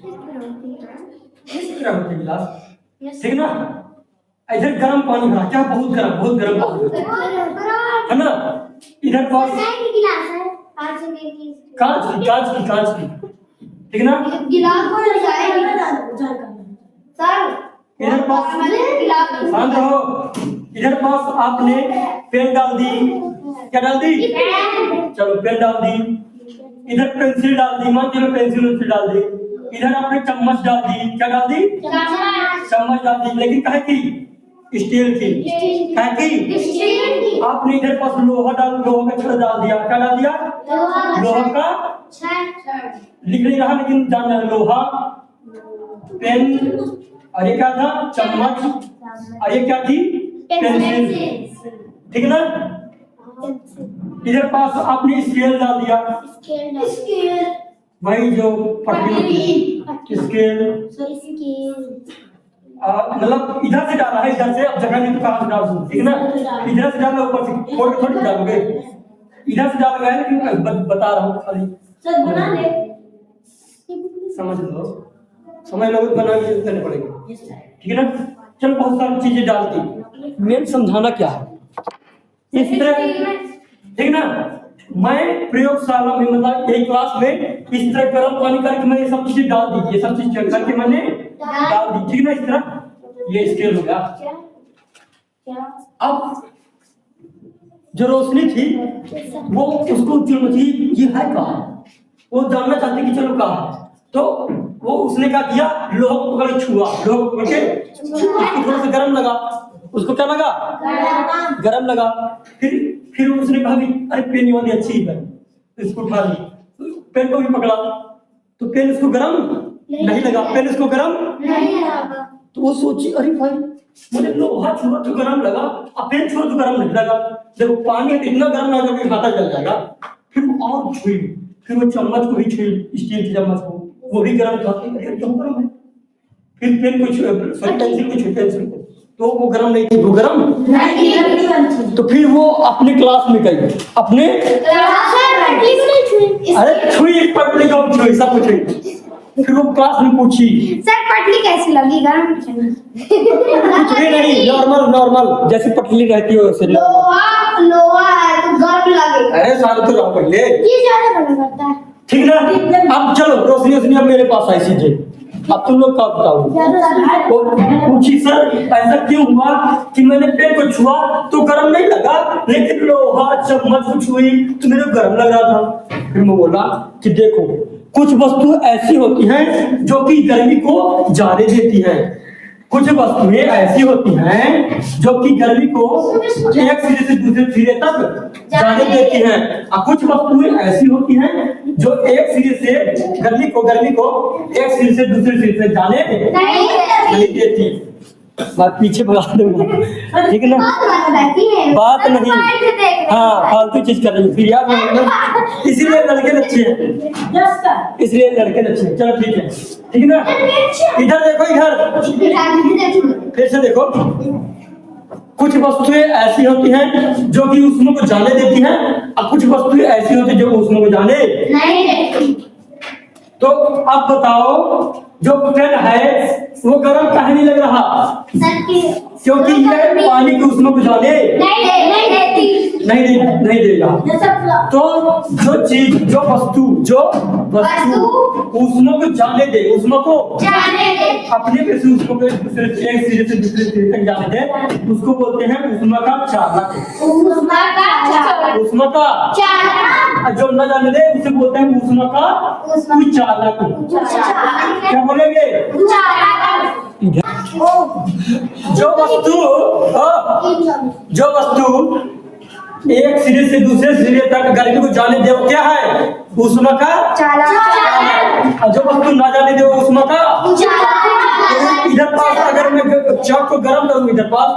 इस तरह होते गिलास, ठीक ना। इधर गर्म पानी भरा, क्या बहुत गर्म पानी है ना। इधर पास गिलास है कांच की, ठीक ना। गिलास को सर इधर पास शांत रहो। इधर पास आपने पेन डाल दी, क्या डाल दी? चलो पेन डाल दी। इधर पेंसिल डाल दी, मान लो पेंसिल डाल दी। इधर आपने चम्मच डाल दी, क्या डाल दी? चम्मच डाल दी, लेकिन कहे की स्टील की, कहे की आपने इधर पास लोहा का छड़ डाल दिया, क्या डाल दिया? लोहा का लिख नहीं रहा, लेकिन जानना लोहा, पेन, और ये क्या था? चम्मच, और ये क्या थी? पेंसिल, ठीक ना। इधर पास आपने स्केल डाल दिया, वही जो पटरी स्केल, मतलब इधर से डाला है, इधर से। अब जगह नहीं तो कहाँ से डाल दूँ, ठीक ना। इधर से डालो, ऊपर से थोड़ी डालोगे, इधर से डाल गया, लेकिन बता रहा हूँ खाली समझ लो, बना के करने पड़ेगा, ठीक है ना। चलो बहुत सारी चीजें डालती, मेन समझाना क्या है इस तरह, ठीक ना। मैं प्रयोगशाला में, मतलब यही क्लास में इस तरह गर्म पानी करके मैं ये सब चीजें डाल दी, ये सब चीज करके मैंने डाल दी, ठीक ना। इस तरह ये स्केल हो गया। अब जो रोशनी थी वो उसको ये है कहाँ, वो जानना चाहती कि चलो कहाँ है। तो वो उसने क्या किया, लोहा को पकड़ छुआ, लोहा को पकड़ के उसको थोड़ा सा गर्म लगा, उसको क्या लगा? गर्म लगा। फिर उसने कहा कि अरे पेन वाली अच्छी है, इसको उठा ली, पेन को भी पकड़ा, तो पेन उसको गर्म नहीं लगा, पेन उसको गर्म नहीं लगा। तो वो सोची अरे भाई मैंने लोहा छुआ तो गर्म लगा, अब पेन छुआ तो गर्म नहीं लगा, देखो पानी इतना गर्म लगा कि खाता जल जाएगा। फिर वो और छुई, फिर वो चम्मच को भी छुई, स्टील की चम्मच को, वो भी गर्म था, क्यों गर्म है। फिर पेन को छुई, पेंसिल को छुई, पेंसिल को, तो वो गर्म नहीं थी, वो गर्म नहीं। तो फिर वो अपने क्लास में गई, अपने अरे छुई पटली को छुई, सब कुछ छुई। फिर वो क्लास में पूछी सर पटली कैसी लगी? गर्म कुछ भी नहीं, नॉर्मल जैसी पटली रहती है वैसे। लोहा है तो गर्म लगेगा। अरे शांत रहो पहले, ये ज्यादा गर्म करता है, ठीक ना। अब चलो रोशनी अब मेरे पास आई चीजें, अब तुम लोग क्या बताओ। पूछी सर ऐसा क्यों हुआ कि मैंने पेन को छुआ तो गर्म नहीं लगा, लेकिन लोहा चम्मच को छुई तो मेरे गर्म लग रहा था। फिर मैं बोला कि देखो कुछ वस्तु ऐसी होती हैं जो कि गर्मी को जाने देती हैं, कुछ वस्तुएं ऐसी होती हैं जो कि गर्मी को एक सिरे से दूसरे सिरे तक जाने देती हैं, और कुछ वस्तुएं ऐसी होती हैं जो एक सिरे से गर्मी को एक सिरे से दूसरे सिरे से जाने नहीं देती। बात पीछे भगा दूंगा, ठीक है ना। बात नहीं, हाँ फालतू चीज कर रही फिर यार, इसीलिए लड़के अच्छे हैं, इसलिए लड़के अच्छे हैं। चलो ठीक है, ठीक ना। इधर देखो, इधर फिर से देखो। कुछ वस्तुएं ऐसी होती हैं जो कि उष्मा को जाने देती हैं, और कुछ वस्तुएं ऐसी होती हैं जो उष्मा को जाने नहीं देती। तो अब बताओ जो पेन है वो गर्म काहे नहीं लग रहा? क्योंकि ये पानी की उष्मा को जाने नहीं देगा। तो जो चीज जो वस्तु उष्मा को जाने दे, उष्मा को अपने पे से उष्मा को एक सिरे से दूसरे सिरे तक जाने दे, उसको बोलते हैं उष्मा का चालक। उष्मा का जो न जाने दे उसे बोलते हैं उष्मा का कुचालक। क्या बोलेंगे? जो वस्तु एक सिरे से दूसरे सिरे तक गर्मी को जाने दे वो क्या है? उष्मा का चालक। जो वस्तु ना जाने दे वो उष्मा का कुचालक। इधर पास अगर मैं चाक को गर्म करूँ इधर पास,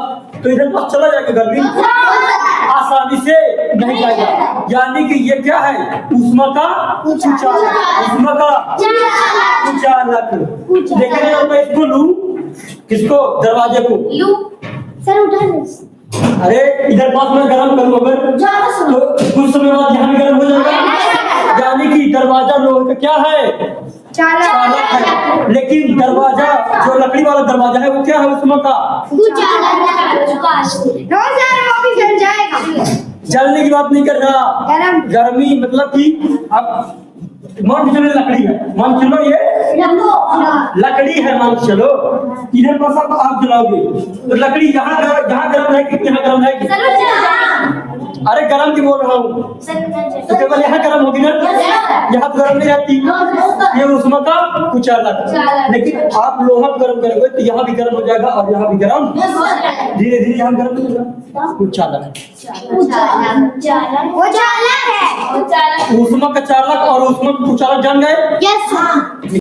तो इधर पास चला जाएगा गर्मी, आसानी से नहीं जाएगा। यानी कि ये क्या है? उष्मा का कुचालक, उष्मा का कुचालक। लेकिन मैं इसको लूं, किसको? दरवाजे को लूं सर, उठा अरे इधर पास में गर्म करूं अगर तो कुछ समय बाद यहाँ भी गर्म हो जाएगा। यानी कि दरवाजा लोहे का क्या है? चालक है। लेकिन दरवाजा, जो लकड़ी वाला दरवाजा है, वो क्या है उसमें का? नो सर, वो भी जल जाएगा। जलने की बात नहीं कर रहा, गरम। गर्मी मतलब कि अब मान के चलो लकड़ी है, मान के चलो ये लकड़ी है, मान के चलो इधर पर सब आप जलाओगे तो लकड़ी यहाँ गर्म रहेगी, यहाँ गर्म रहेगी। अरे गर्म की बोल रहा हूँ, तो केवल यहाँ गर्म होगी ना, यहाँ तो गर्म नहीं रहती, ये उसमें का कुचालक। लेकिन आप लोहा गर्म करोगे तो यहाँ भी गर्म हो जाएगा और यहाँ भी गर्म, धीरे धीरे यहाँ गर्म हो जाएगा, कुचालक। वो चालक है। उसमें का चालक और उसमें कुचालक जान गए। यस।